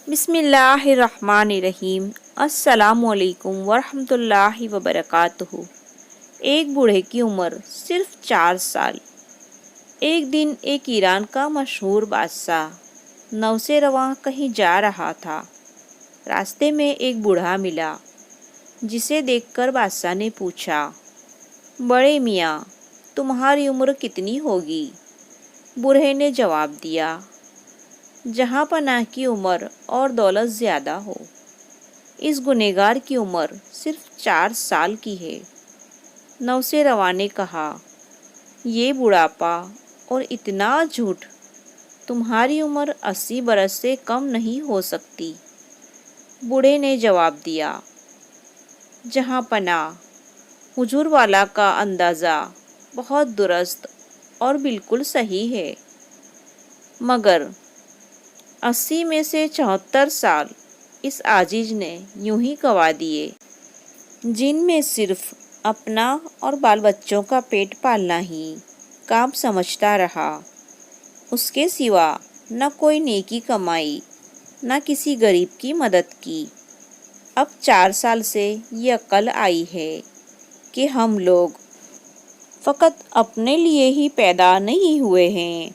بسم اللہ الرحمن الرحیم۔ السلام علیکم ورحمۃ اللہ وبرکاتہ۔ ایک بوڑھے کی عمر صرف 4 سال۔ ایک دن ایک ایران کا مشہور بادشاہ نو سے رواں کہیں جا رہا تھا۔ راستے میں ایک بوڑھا ملا جسے دیکھ کر بادشاہ نے پوچھا، بڑے میاں تمہاری عمر کتنی ہوگی؟ بوڑھے نے جواب دیا، جہاں پناہ کی عمر اور دولت زیادہ ہو، اس گنہگار کی عمر صرف 4 سال کی ہے۔ نو سے رواں نے کہا، یہ بڑھاپا اور اتنا جھوٹ، تمہاری عمر 80 برس سے کم نہیں ہو سکتی۔ بوڑھے نے جواب دیا، جہاں پناہ، حضور والا کا اندازہ بہت درست اور بالکل صحیح ہے، مگر 80 میں سے 74 سال اس عاجز نے یوں ہی گنوا دیے، جن میں صرف اپنا اور بال بچوں کا پیٹ پالنا ہی کام سمجھتا رہا، اس کے سوا نہ کوئی نیکی کمائی، نہ کسی غریب کی مدد کی۔ اب 4 سال سے یہ عقل آئی ہے کہ ہم لوگ فقط اپنے لیے ہی پیدا نہیں ہوئے ہیں